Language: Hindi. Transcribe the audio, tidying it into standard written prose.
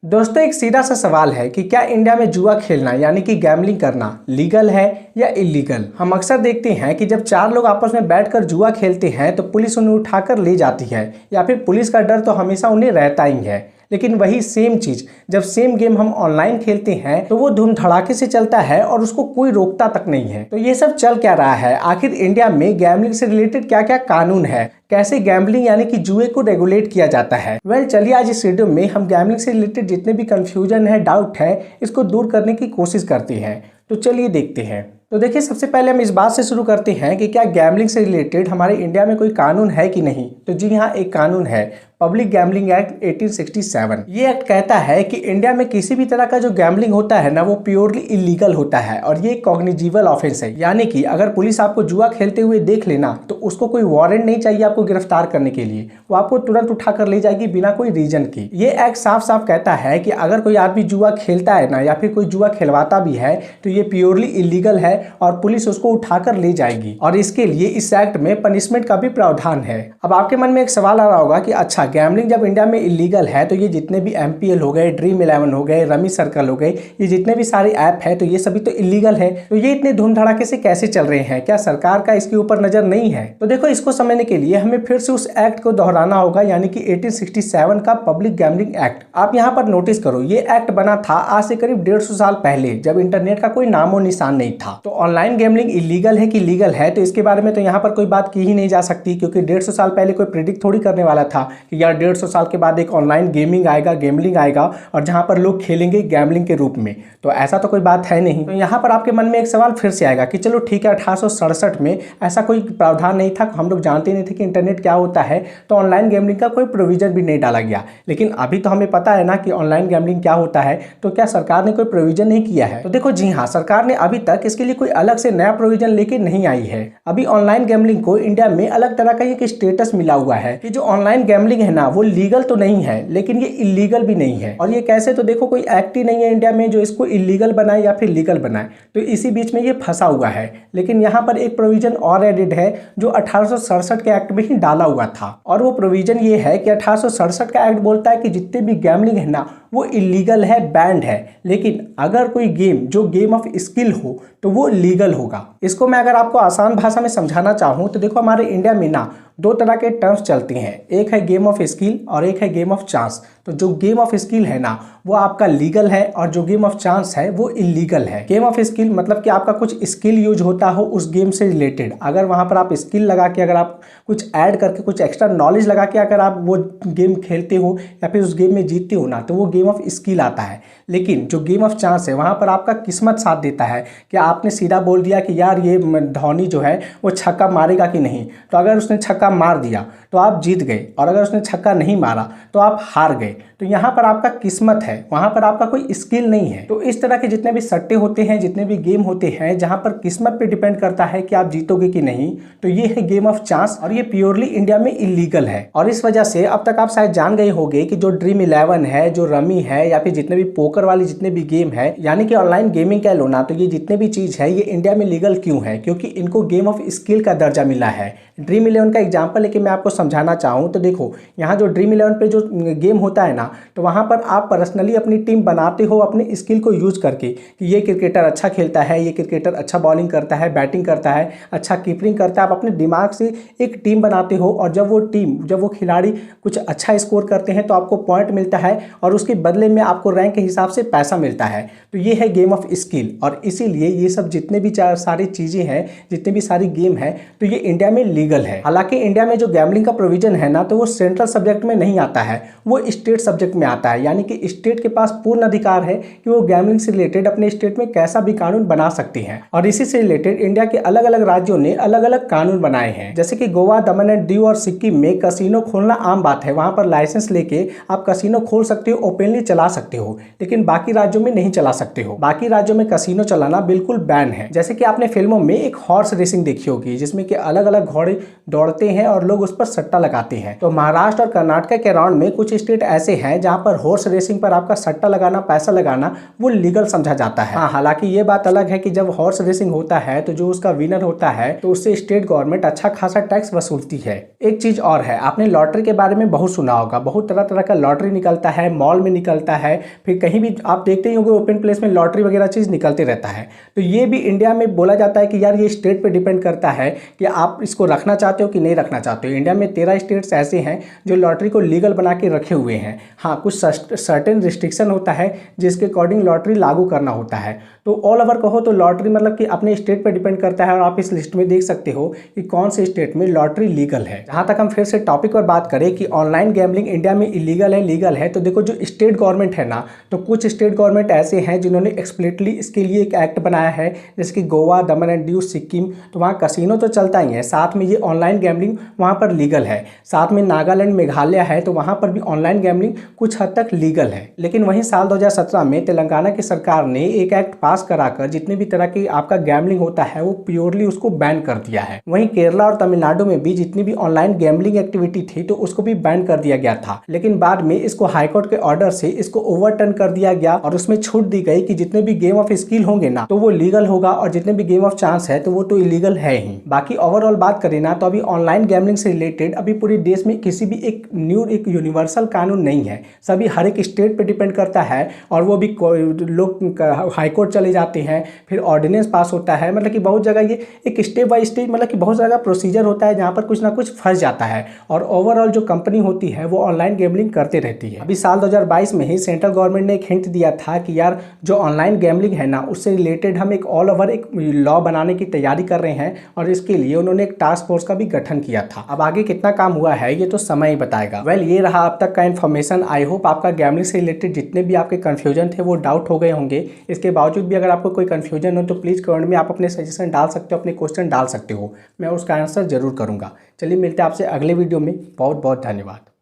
दोस्तों एक सीधा सा सवाल है कि क्या इंडिया में जुआ खेलना यानी कि गैम्बलिंग करना लीगल है या इलीगल। हम अक्सर देखते हैं कि जब चार लोग आपस में बैठकर जुआ खेलते हैं तो पुलिस उन्हें उठाकर ले जाती है या फिर पुलिस का डर तो हमेशा उन्हें रहता ही है। लेकिन वही सेम चीज जब सेम गेम हम ऑनलाइन खेलते हैं तो वो धूम धड़ाके से चलता है और उसको कोई रोकता तक नहीं है। तो ये सब चल क्या रहा है, आखिर इंडिया में गैम्बलिंग से रिलेटेड क्या क्या कानून है, कैसे गैम्बलिंग यानी कि जुए को रेगुलेट किया जाता है। चलिए आज इस वीडियो में हम गैम्बलिंग से रिलेटेड जितने भी कंफ्यूजन है, डाउट है, इसको दूर करने की कोशिश करते हैं। तो चलिए देखते हैं। तो देखिए सबसे पहले हम इस बात से शुरू करते हैं कि क्या गैम्बलिंग से रिलेटेड हमारे इंडिया में कोई कानून है कि नहीं। तो जी हाँ, एक कानून है, पब्लिक गैम्बलिंग एक्ट 1867। ये एक्ट कहता है कि इंडिया में किसी भी तरह का जो गैम्बलिंग होता है ना वो प्योरली इलीगल होता है और ये कॉग्निजिबल ऑफेंस है। यानी कि अगर पुलिस आपको जुआ खेलते हुए देख लेना तो उसको कोई वारंट नहीं चाहिए आपको गिरफ्तार करने के लिए, वो आपको तुरंत उठाकर ले जाएगी बिना कोई रीजन की। ये एक्ट साफ साफ कहता है कि अगर कोई आदमी जुआ खेलता है ना या फिर कोई जुआ खिलवाता भी है तो ये प्योरली इलीगल है और पुलिस उसको उठाकर ले जाएगी और इसके लिए इस एक्ट में पनिशमेंट का भी प्रावधान है। अब आपके मन में एक सवाल आ रहा होगा कि अच्छा गैम्बलिंग जब इंडिया में इलीगल है तो ये जितने भी MPL हो गए, ड्रीम 11 हो गए, रमी सर्कल हो गए, ये जितने भी सारे ऐप है तो ये सभी तो इलीगल है, तो ये इतने धूम धड़ाके से कैसे चल रहे हैं, क्या सरकार का इसके ऊपर नजर नहीं है। तो देखो इसको समझने के लिए हमें फिर से उस एक्ट को दोहराना होगा, यानी कि 1867 का पब्लिक गैम्बलिंग एक्ट। आप यहाँ पर नोटिस करो, ये एक्ट बना था आज से करीब 150 साल पहले जब इंटरनेट का कोई नामो निशान नहीं था। तो ऑनलाइन गैम्बलिंग इलीगल है कि लीगल है तो इसके बारे में तो यहाँ पर कोई बात की ही नहीं जा सकती, क्योंकि 150 साल पहले कोई प्रिडिक्ट थोड़ी करने वाला था कि यार 150 साल के बाद एक ऑनलाइन गेमिंग आएगा, गैम्बलिंग आएगा और जहां पर लोग खेलेंगे गैम्बलिंग के रूप में। तो ऐसा तो कोई बात है नहीं। तो यहाँ पर आपके मन में एक सवाल फिर से आएगा कि चलो ठीक है, 1867 में ऐसा कोई प्रावधान नहीं था, हम लोग जानते नहीं थे कि इंटरनेट क्या होता है, तो ऑनलाइन गैम्बलिंग का कोई प्रोविजन भी नहीं डाला गया। लेकिन अभी तो हमें पता है ना कि ऑनलाइन गैम्बलिंग क्या होता है, तो क्या सरकार ने कोई प्रोविजन नहीं किया है। तो देखो जी हाँ, सरकार ने अभी तक इसके लिए कोई अलग से नया प्रोविजन लेके नहीं आई है। अभी ऑनलाइन गैम्बलिंग को इंडिया में अलग तरह का एक स्टेटस मिला हुआ है कि जो ऑनलाइन गैम्बलिंग है ना वो लीगल तो नहीं है लेकिन ये इलीगल भी नहीं है। और ये कैसे, तो देखो कोई एक्ट ही नहीं है इंडिया में जो इसको इलीगल बनाए या फिर लीगल बनाए, तो इसी बीच में ये फंसा हुआ है। लेकिन यहाँ पर एक प्रोविजन और एडेड है जो 1867 के एक्ट में ही डाला हुआ था, और वो प्रोविजन ये है कि 1867 का एक्ट बोलता है कि जितने भी गैम्बलिंग है ना वो इलीगल है, बैंड है, लेकिन अगर कोई गेम जो गेम ऑफ स्किल हो तो वो लीगल होगा। इसको मैं अगर आपको आसान भाषा में समझाना चाहूँ तो देखो हमारे इंडिया में ना दो तरह के टर्म्स चलते हैं, एक है गेम ऑफ स्किल और एक है गेम ऑफ चांस। तो जो गेम ऑफ स्किल है ना वो आपका लीगल है और जो गेम ऑफ चांस है वो इलीगल है। गेम ऑफ स्किल मतलब कि आपका कुछ स्किल यूज होता हो उस गेम से रिलेटेड, अगर वहां पर आप स्किल लगा के, अगर आप कुछ ऐड करके, कुछ एक्स्ट्रा नॉलेज लगा के अगर आप वो गेम खेलते हो या फिर उस गेम में जीतते हो ना तो वो गेम ऑफ स्किल आता है। लेकिन जो गेम ऑफ चांस है वहां पर आपका किस्मत साथ देता है कि आपने सीधा बोल दिया कि यार ये धोनी जो है वो छक्का मारेगा कि नहीं, तो अगर उसने छक्का मार दिया तो आप जीत गए और अगर उसने छक्का नहीं मारा तो आप हार गए। तो यहाँ पर आपका किस्मत है, वहां पर आपका कोई स्किल नहीं है। तो इस तरह के जितने भी सट्टे होते हैं, जितने भी गेम होते हैं जहां पर किस्मत पे डिपेंड करता है कि आप जीतोगे कि नहीं, तो ये है गेम ऑफ चांस और ये प्योरली इंडिया में इलीगल है। और इस वजह से अब तक आप शायद जान गए होंगे कि जो ड्रीम 11 है, जो रमी है या फिर जितने भी पोकर वाली जितने भी गेम है यानी कि ऑनलाइन गेमिंग कह लो ना, तो ये जितने भी चीज है ये इंडिया में लीगल क्यों है, क्योंकि इनको गेम ऑफ स्किल का दर्जा मिला है। ड्रीम 11 का एग्जाम्पल लेके मैं आपको समझाना चाहूँ तो देखो यहाँ जो ड्रीम 11 पे जो गेम होता है ना, तो वहाँ पर आप पर्सनली अपनी टीम बनाते हो अपने स्किल को यूज करके कि ये क्रिकेटर अच्छा खेलता है, ये क्रिकेटर अच्छा बॉलिंग करता है, बैटिंग करता है, अच्छा कीपिंग करता है। आप अपने दिमाग से एक टीम बनाते हो और जब वो खिलाड़ी कुछ अच्छा स्कोर करते हैं तो आपको पॉइंट मिलता है और उसके बदले में आपको रैंक के हिसाब से पैसा मिलता है। तो ये है गेम ऑफ स्किल और इसीलिए ये सब जितने भी सारी चीज़ें हैं, जितने भी सारी गेम है, तो ये इंडिया में लीगल है। हालांकि इंडिया में जो गैम्बलिंग का प्रोविजन है ना तो वो सेंट्रल सब्जेक्ट में नहीं आता है, वो स्टेट सब्जेक्ट में आता है। यानी कि स्टेट के पास पूर्ण अधिकार है कि वो गैम्बलिंग से रिलेटेड अपने स्टेट में कैसा भी कानून बना सकते हैं। और इसी से रिलेटेड इंडिया के अलग अलग राज्यों ने अलग अलग कानून बनाए हैं। जैसे कि गोवा, दमन एंड दीव और सिक्किम में कसिनो खोलना आम बात है, वहां पर लाइसेंस लेके आप कसिनो खोल सकते हो, ओपनली चला सकते हो, लेकिन बाकी राज्यों में नहीं चला सकते हो। बाकी राज्यों में कसिनो चलाना बिल्कुल बैन है। जैसे कि आपने फिल्मों में एक हॉर्स रेसिंग देखी होगी जिसमें कि अलग अलग घोड़े दौड़ते हैं और लोग उस पर सट्टा लगाते हैं। तो महाराष्ट्र और कर्नाटक के अराउंड में कुछ स्टेट ऐसे हैं जहां पर हॉर्स रेसिंग पर आपका सट्टा लगाना, पैसा लगाना वो लीगल समझा जाता है। हाँ, हालांकि ये बात अलग है कि जब हॉर्स रेसिंग होता है तो जो उसका विनर होता है तो उससे स्टेट गवर्नमेंट अच्छा खासा टैक्स वसूलती है। एक चीज और है, आपने लॉटरी के बारे में बहुत सुना होगा, बहुत तरह तरह का लॉटरी निकलता है, मॉल में निकलता है, फिर कहीं भी आप देखते ही होंगे ओपन प्लेस में लॉटरी वगैरह चीज़ निकलते रहता है। तो ये भी इंडिया में बोला जाता है कि यार ये स्टेट पे डिपेंड करता है कि आप इसको रखना चाहते हो कि नहीं रखना चाहते हो। इंडिया में 13 स्टेट्स ऐसे हैं जो लॉटरी को लीगल बना के रखे हुए हैं। हाँ, कुछ सर्टेन रिस्ट्रिक्शन होता है जिसके अकॉर्डिंग लॉटरी लागू करना होता है। तो ऑल ओवर कहो तो लॉटरी मतलब कि अपने स्टेट पर डिपेंड करता है, और आप इस लिस्ट में देख सकते हो कि कौन से स्टेट में लॉटरी लीगल है। जहाँ तक हम फिर से टॉपिक पर बात करें कि ऑनलाइन गैम्बलिंग इंडिया में इलीगल है लीगल है, तो देखो जो स्टेट गवर्नमेंट है ना, तो कुछ स्टेट गवर्नमेंट ऐसे हैं जिन्होंने एक्सप्लिसिटली इसके लिए एक एक्ट बनाया है, जैसे कि गोवा, दमन एंड दीव, सिक्किम। तो वहाँ कसिनो तो चलता ही है, साथ में ये ऑनलाइन गैम्बलिंग वहाँ पर लीगल है। साथ में नागालैंड, मेघालय है, तो वहाँ पर भी ऑनलाइन गैम्बलिंग कुछ हद तक लीगल है। लेकिन वहीं साल 2017 में तेलंगाना की सरकार ने एक एक्ट पास कराकर जितने भी तरह की आपका गैम्बलिंग होता है वो प्योरली उसको बैन कर दिया है। वहीं केरला और तमिलनाडु में भी जितनी भी ऑनलाइन गैम्बलिंग एक्टिविटी थी तो उसको भी बैन कर दिया गया था, लेकिन बाद में इसको हाईकोर्ट के ऑर्डर से इसको ओवरटर्न कर दिया गया और उसमें छूट दी गई कि जितने भी गेम ऑफ स्किल होंगे ना तो वो लीगल होगा, और जितने भी गेम ऑफ चांस है तो वो तो इलीगल है ही। बाकी ओवरऑल बात करें ना तो अभी ऑनलाइन गैम्बलिंग से रिलेटेड अभी पूरे देश में किसी भी एक यूनिवर्सल कानून नहीं है। सभी हर एक स्टेट पे डिपेंड करता है, और वो भी लोग हाईकोर्ट चले जाते हैं, फिर ऑर्डिनेंस पास होता है। मतलब कि बहुत जगह ये एक स्टेप बाय स्टेप मतलब कि बहुत जगह प्रोसीजर होता है जहाँ पर कुछ ना कुछ फंस जाता है, और ओवरऑल जो कंपनी होती है वो ऑनलाइन गैम्बलिंग करते रहती है। अभी साल 2022 में ही सेंट्रल गवर्नमेंट ने एक हिंट दिया था कि यार जो ऑनलाइन गैम्बलिंग है ना उससे रिलेटेड हम एक ऑल ओवर एक लॉ बनाने की तैयारी कर रहे हैं, और इसके लिए उन्होंने एक टास्क फोर्स का भी गठन किया था। अब आगे कितना काम हुआ है ये तो समय ही बताएगा। वेल, ये रहा अब तक का इन्फॉर्मेशन। आई होप आपका गैम्बलिंग से रिलेटेड जितने भी आपके कंफ्यूजन थे वो डाउट हो गए होंगे। इसके बावजूद भी अगर आपको कोई कंफ्यूजन हो तो प्लीज़ कमेंट में आप अपने सजेशन डाल सकते हो, अपने क्वेश्चन डाल सकते हो, मैं उसका आंसर जरूर करूँगा। चलिए मिलते हैं आपसे अगले वीडियो में। बहुत बहुत धन्यवाद।